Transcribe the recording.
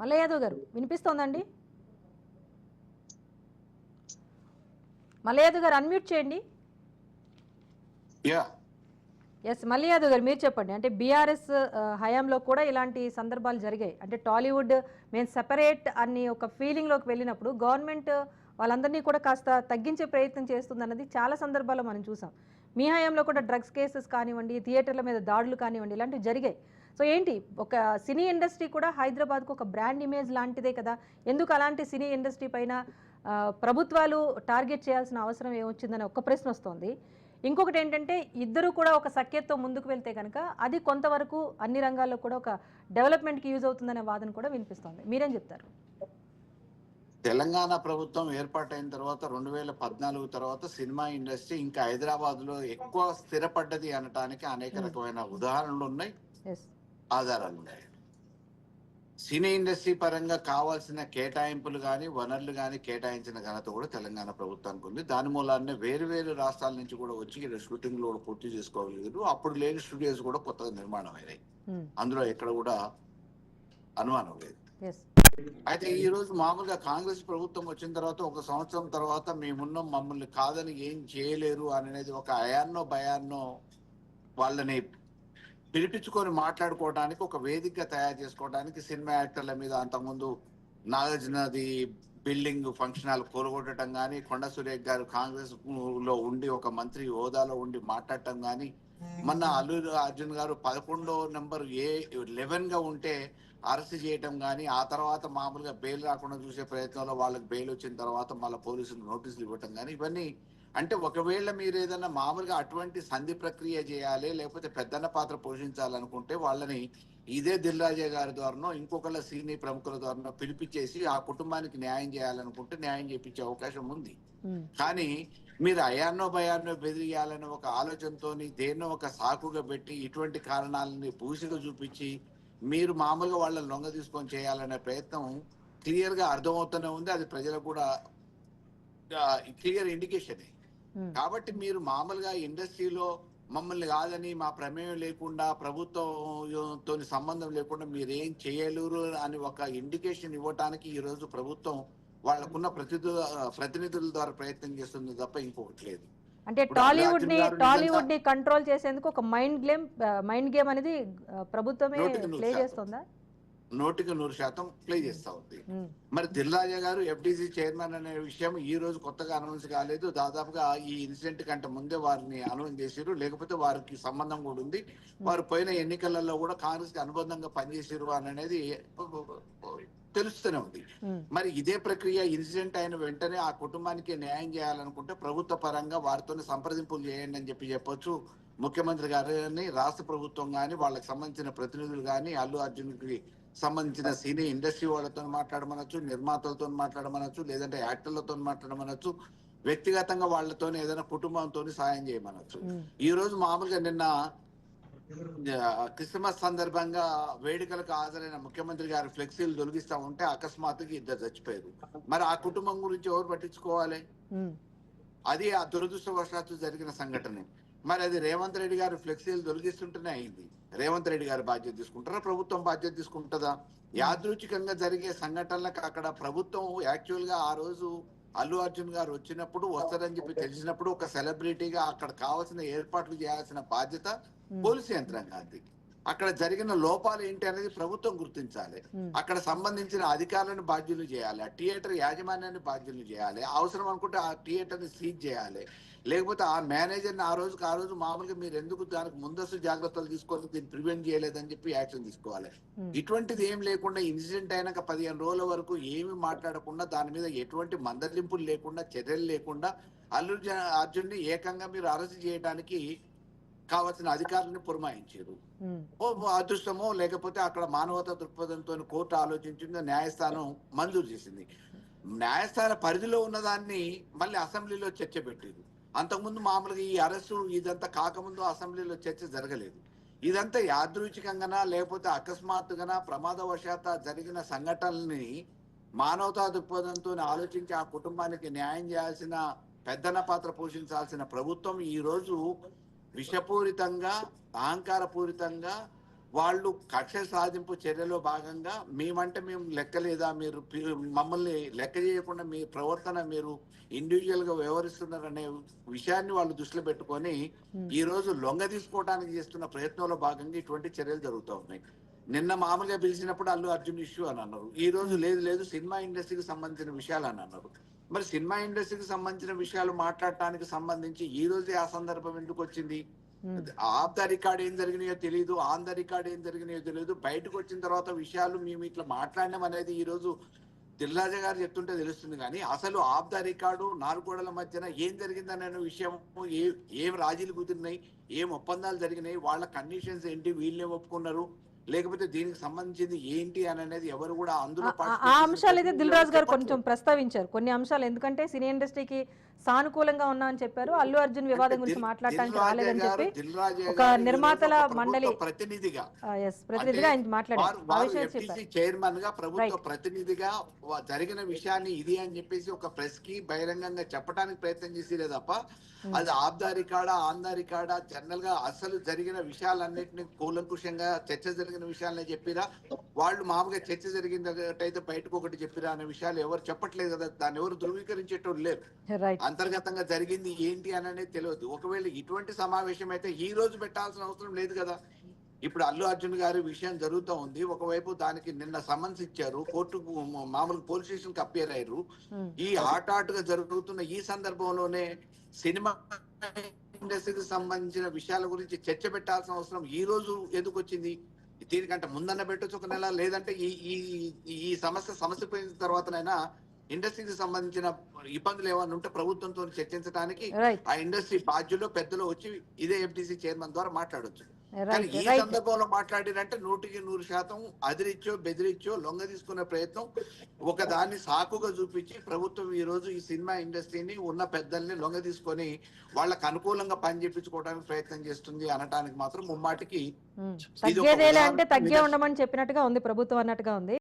మల్లయ్య యాదవ్ గారు వినిపిస్తోందండి? మల్లయ్య యాదవ్ గారు అన్మ్యూట్ చేయండి. ఎస్ మల్లయ్య యాదవ్ గారు మీరు చెప్పండి. అంటే బీఆర్ఎస్ హయాంలో కూడా ఇలాంటి సందర్భాలు జరిగాయి. అంటే టాలీవుడ్ మేము సెపరేట్ అని ఒక ఫీలింగ్లోకి వెళ్ళినప్పుడు గవర్నమెంట్ వాళ్ళందరినీ కూడా కాస్త తగ్గించే ప్రయత్నం చేస్తుందన్నది చాలా సందర్భాల్లో మనం చూసాం. మీ హయాంలో కూడా డ్రగ్స్ కేసెస్ కానివ్వండి, థియేటర్ల మీద దాడులు కానివ్వండి, ఇలాంటివి జరిగాయి. సో ఏంటి, ఒక సినీ ఇండస్ట్రీ కూడా హైదరాబాద్కు ఒక బ్రాండ్ ఇమేజ్ లాంటిదే కదా, ఎందుకు అలాంటి సినీ ఇండస్ట్రీ పైన ప్రభుత్వాలు టార్గెట్ చేయాల్సిన అవసరం ఏమొచ్చిందని ఒక ప్రశ్న వస్తుంది. ఇంకొకటి ఏంటంటే, ఇద్దరు కూడా ఒక సఖ్యతతో ముందుకు వెళ్తే కనుక అది కొంతవరకు అన్ని రంగాల్లో కూడా ఒక డెవలప్మెంట్కి యూజ్ అవుతుందనే వాదన కూడా వినిపిస్తోంది. మీరేం చెప్తారు? తెలంగాణ ప్రభుత్వం ఏర్పాటైన తర్వాత 2014 తర్వాత సినిమా ఇండస్ట్రీ ఇంకా హైదరాబాద్ లో ఎక్కువ స్థిరపడ్డది అనటానికి అనేక రకమైన ఉదాహరణలు ఉన్నాయి, ఆధారాలు ఉన్నాయి. సినీ ఇండస్ట్రీ పరంగా కావాల్సిన కేటాయింపులు కానీ వనరులు కానీ కేటాయించిన ఘనత కూడా తెలంగాణ ప్రభుత్వానికి ఉంది. దాని మూలాన్ని వేరు వేరు రాష్ట్రాల నుంచి కూడా వచ్చి ఇక్కడ షూటింగ్లు కూడా పూర్తి చేసుకోగలిగారు. అప్పుడు లేని స్టూడియోస్ కూడా కొత్తగా నిర్మాణం అయినాయి, అందులో ఎక్కడ కూడా అనుమానం లేదు. అయితే ఈ రోజు మామూలుగా కాంగ్రెస్ ప్రభుత్వం వచ్చిన తర్వాత 1 సంవత్సరం తర్వాత మేమున్నాం, మమ్మల్ని కాదని ఏం చేయలేరు అనేది ఒక అయాన్నో భయాన్నో వాళ్ళని పిలిపించుకొని మాట్లాడుకోవడానికి ఒక వేదికగా తయారు చేసుకోవడానికి సినిమా యాక్టర్ల మీద అంతకుముందు నాగార్జునది బిల్డింగ్ ఫంక్షన్ హాల్ కూలగొట్టడం కానీ, కొండ సురేఖ్ గారు కాంగ్రెస్ లో ఉండి ఒక మంత్రి హోదాలో ఉండి మాట్లాడటం కానీ, మొన్న అల్లు అర్జున్ గారు 11వ నెంబర్ A11 గా ఉంటే అరెస్ట్ చేయటం కానీ, ఆ తర్వాత మామూలుగా బెయిల్ రాకుండా చూసే ప్రయత్నంలో వాళ్ళకి బెయిల్ వచ్చిన తర్వాత మళ్ళీ పోలీసులు నోటీసులు ఇవ్వటం కానీ, ఇవన్నీ అంటే ఒకవేళ మీరు ఏదైనా మామూలుగా అటువంటి సంధి ప్రక్రియ చేయాలి లేకపోతే పెద్దన్న పాత్ర పోషించాలనుకుంటే వాళ్ళని ఇదే దిల్ రాజా గారి ద్వారానో ఇంకొకళ్ళ సీనియర్ ప్రముఖుల ద్వారానో పిలిపించేసి ఆ కుటుంబానికి న్యాయం చేయాలనుకుంటే న్యాయం చేయించే అవకాశం ఉంది. కానీ మీరు అయాన్నో భయాన్నో బెదిరియాలని ఒక ఆలోచనతోని దేన్నో ఒక సాకుగా పెట్టి ఇటువంటి కారణాలని పూసిగా చూపించి మీరు మామూలుగా వాళ్ళని లొంగ తీసుకొని చేయాలనే ప్రయత్నం క్లియర్ గా అర్థమవుతూనే ఉంది. అది ప్రజలకు కూడా క్లియర్ ఇండికేషన్. కాబట్టి మీరు మామూలుగా ఇండస్ట్రీలో మమ్మల్ని కాదని మా ప్రమేయం లేకుండా ప్రభుత్వంతో సంబంధం లేకుండా మీరేం చేయలేరు అని ఒక ఇండికేషన్ ఇవ్వటానికి ఈ రోజు ప్రభుత్వం వాళ్ళకున్న ప్రతినిధుల ద్వారా ప్రయత్నం చేస్తుంది తప్ప ఇంకొకటి లేదు. అంటే టాలీవుడ్ ని కంట్రోల్ చేసేందుకు ఒక మైండ్ గేమ్ అనేది ప్రభుత్వమే ప్లే చేస్తుందా? 100% ప్లే చేస్తా ఉంది. మరి దిల్ రాజా గారు FDC చైర్మన్ అనే విషయం ఈ రోజు కొత్తగా అనౌన్స్ కాలేదు. దాదాపుగా ఈ ఇన్సిడెంట్ కంటే ముందే వారిని అనౌన్స్ చేశారు. లేకపోతే వారికి సంబంధం కూడా ఉంది. వారు పోయిన ఎన్నికలలో కూడా కాంగ్రెస్ కి అనుబంధంగా పనిచేసారు అనేది తెలుస్తూనే ఉంది. మరి ఇదే ప్రక్రియ ఇన్సిడెంట్ అయిన వెంటనే ఆ కుటుంబానికి న్యాయం చేయాలనుకుంటే ప్రభుత్వ పరంగా వారితో సంప్రదింపులు చేయండి అని చెప్పొచ్చు. ముఖ్యమంత్రి గారిని, రాష్ట్ర ప్రభుత్వం కానీ, వాళ్ళకి సంబంధించిన ప్రతినిధులు కానీ, అల్లు అర్జున్ కి సంబంధించిన సినీ ఇండస్ట్రీ వాళ్ళతో మాట్లాడమనొచ్చు, నిర్మాతలతో మాట్లాడమనొచ్చు, లేదంటే యాక్టర్లతో మాట్లాడమనొచ్చు, వ్యక్తిగతంగా వాళ్ళతో ఏదైనా కుటుంబంతో సాయం చేయమనొచ్చు. ఈ రోజు మామూలుగా నిన్న క్రిస్మస్ సందర్భంగా వేడుకలకు హాజరైన ముఖ్యమంత్రి గారు ఫ్లెక్సీలు తొలగిస్తా ఉంటే అకస్మాత్తుగా 2 చచ్చిపోయారు. మరి ఆ కుటుంబం గురించి ఎవరు పట్టించుకోవాలి? అది ఆ దురదృష్టవశాత్తు జరిగిన సంఘటన. మరి అది రేవంత్ రెడ్డి గారు ఫ్లెక్సీలు తొలగిస్తుంటేనే అయింది. రేవంత్ రెడ్డి గారు బాధ్యత తీసుకుంటారా, ప్రభుత్వం బాధ్యత తీసుకుంటుందా? యాదృచ్ఛికంగా జరిగే సంఘటనలకు అక్కడ ప్రభుత్వం యాక్చువల్ గా ఆ రోజు అల్లు అర్జున్ గారు వచ్చినప్పుడు వస్తారని చెప్పి తెలిసినప్పుడు ఒక సెలబ్రిటీగా అక్కడ కావాల్సిన ఏర్పాట్లు చేయాల్సిన బాధ్యత పోలీసు యంత్రాంగానికి. అక్కడ జరిగిన లోపాలు ఏంటి అనేది ప్రభుత్వం గుర్తించాలి. అక్కడ సంబంధించిన అధికారులను బాధ్యులు చేయాలి, ఆ థియేటర్ యాజమాన్యాన్ని బాధ్యులు చేయాలి, అవసరం అనుకుంటే ఆ థియేటర్ ని సీజ్ చేయాలి. లేకపోతే ఆ మేనేజర్ని ఆ రోజు మామూలుగా మీరు ఎందుకు దానికి ముందస్తు జాగ్రత్తలు తీసుకొని దీన్ని ప్రివెంట్ చేయలేదని చెప్పి యాక్షన్ తీసుకోవాలి. ఇటువంటిది ఏం లేకుండా ఇన్సిడెంట్ అయినాక 15 రోజుల వరకు ఏమి మాట్లాడకుండా దాని మీద ఎటువంటి మందలింపులు లేకుండా చర్యలు లేకుండా అల్లు అర్జున్ ని ఏకంగా మీరు అరెస్ట్ చేయడానికి కావాల్సిన అధికారులను పురమాయించారు. అదృష్టమో లేకపోతే అక్కడ మానవతా దృక్పథంతో కోర్టు ఆలోచించింది, న్యాయస్థానం మంజూరు చేసింది. న్యాయస్థాన పరిధిలో ఉన్నదాన్ని మళ్ళీ అసెంబ్లీలో చర్చ పెట్టారు. అంతకుముందు మామూలుగా ఈ అరెస్టు ఇదంతా కాకముందు అసెంబ్లీలో చర్చ జరగలేదు. ఇదంతా యాదృచ్ఛికంగానా లేకపోతే అకస్మాత్తుగానా ప్రమాదవశాత్తు జరిగిన సంఘటనల్ని మానవతా దృక్పథంతో ఆలోచించి ఆ కుటుంబానికి న్యాయం చేయాల్సిన పెద్దన్న పాత్ర పోషించాల్సిన ప్రభుత్వం ఈ రోజు విషపూరితంగా, అహంకారపూరితంగా వాళ్ళు కక్ష సాధింపు చర్యలో భాగంగా మేమంటే మేము లెక్కలేదా, మీరు మమ్మల్ని లెక్క చేయకుండా మీ ప్రవర్తన మీరు ఇండివిజువల్ గా వ్యవహరిస్తున్నారనే విషయాన్ని వాళ్ళు దృష్టిలో పెట్టుకొని ఈ రోజు లొంగ తీసుకోవడానికి చేస్తున్న ప్రయత్నంలో భాగంగా ఇటువంటి చర్యలు జరుగుతూ ఉన్నాయి. నిన్న మామూలుగా పిలిచినప్పుడు అల్లు అర్జున్ ఇష్యూ అని అన్నారు, ఈ రోజు లేదు సినిమా ఇండస్ట్రీకి సంబంధించిన విషయాలు అని అన్నారు. మరి సినిమా ఇండస్ట్రీకి సంబంధించిన విషయాలు మాట్లాడటానికి సంబంధించి ఈ రోజే ఆ సందర్భం ఎందుకు వచ్చింది? ఆఫ్ ద రికార్డ్ ఏం జరిగినాయో తెలియదు, ఆన్ ద రికార్డ్ ఏం జరిగినాయో తెలియదు. బయటకు వచ్చిన తర్వాత విషయాలు మేము ఇట్లా మాట్లాడడం అనేది ఈ రోజు దిల్రాజా గారు చెప్తుంటే తెలుస్తుంది. కానీ అసలు ఆఫ్ ద రికార్డు నాలుగు గోడల మధ్యన ఏం జరిగిందనే విషయం, ఏం రాజీలు కుదిరినాయి, ఏం ఒప్పందాలు జరిగినాయి, వాళ్ళ కండిషన్స్ ఏంటి, వీళ్ళే ఒప్పుకున్నారు, లేకపోతే దీనికి సంబంధించింది ఏంటి అని అనేది ఎవరు కూడా అందులో ఆ అంశాలు అయితే దిల్ రాజు గారు కొంచెం ప్రస్తావించారు కొన్ని అంశాలు. ఎందుకంటే సినీ ఇండస్ట్రీకి సానుకూలంగా ఉన్నా అని చెప్పారు. అల్లు అర్జున్ వివాదం గురించి మాట్లాడటానికి రాలేదని చెప్పి ఒక నిర్మాతల మండలి ప్రతినిధిగా ఆయన మాట్లాడారు. చైర్మన్ గా ప్రభుత్వ ప్రతినిధిగా జరిగిన విషయాన్ని ఇది అని చెప్పేసి ఒక ప్రెస్ కి బహిరంగంగా చెప్పడానికి ప్రయత్నం చేసిరే తప్ప అది ఆఫ్ ద రికార్డా ఆన్ ద రికార్డా జనరల్ గా అసలు జరిగిన విషయాలన్నింటినీ కూలంకుషంగా చర్చ జరిగిన విషయాలనే చెప్పిరా, వాళ్ళు మామూలుగా చర్చ జరిగినట్టయితే బయటకు ఒకటి చెప్పిరా అనే విషయాలు ఎవరు చెప్పట్లేదు కదా, దాన్ని ఎవరు ధృవీకరించేటోళ్ళు లేరు. అంతర్గతంగా జరిగింది ఏంటి అని అనేది తెలియదు. ఒకవేళ ఇటువంటి సమావేశం అయితే ఈ రోజు పెట్టాల్సిన అవసరం లేదు కదా. ఇప్పుడు అల్లు అర్జున్ గారి విషయం జరుగుతూ ఉంది, ఒకవైపు దానికి నిన్న సమన్స్ ఇచ్చారు, కోర్టుకు మామూలు పోలీస్ స్టేషన్ కి అప్పేర్ అయ్యారు. ఈ హాట్ గా జరుగుతున్న ఈ సందర్భంలోనే సినిమా ఇండస్ట్రీకి సంబంధించిన విషయాల గురించి చర్చ పెట్టాల్సిన అవసరం ఈ రోజు ఎందుకు వచ్చింది? దీనికంటే ముందన్న పెట్టొచ్చు ఒక నెల, లేదంటే ఈ సమస్య పోయిన తర్వాతనైనా ఇండస్ట్రీకి సంబంధించిన ఇబ్బందులు ఏమైనా ఉంటే ప్రభుత్వంతో చర్చించడానికి ఆ ఇండస్ట్రీ బాధ్యులు పెద్దలు వచ్చి ఇదే ఎఫ్టీసీ చైర్మన్ ద్వారా మాట్లాడొచ్చు. కానీ ఈ సందర్భంలో మాట్లాడినంటే 100% అదిరిచ్చో బెదిరిచ్చో లొంగ తీసుకునే ప్రయత్నం, ఒక దాన్ని సాకుగా చూపించి ప్రభుత్వం ఈ రోజు ఈ సినిమా ఇండస్ట్రీని ఉన్న పెద్దల్ని లొంగ తీసుకొని వాళ్ళకు అనుకూలంగా పని చేయించుకోవడానికి ప్రయత్నం చేస్తుంది అనటానికి మాత్రం ముమ్మాటికి తగ్గేదేలే అంటే తగ్గే ఉండమని చెప్పినట్టుగా ఉంది ప్రభుత్వం అన్నట్టుగా ఉంది.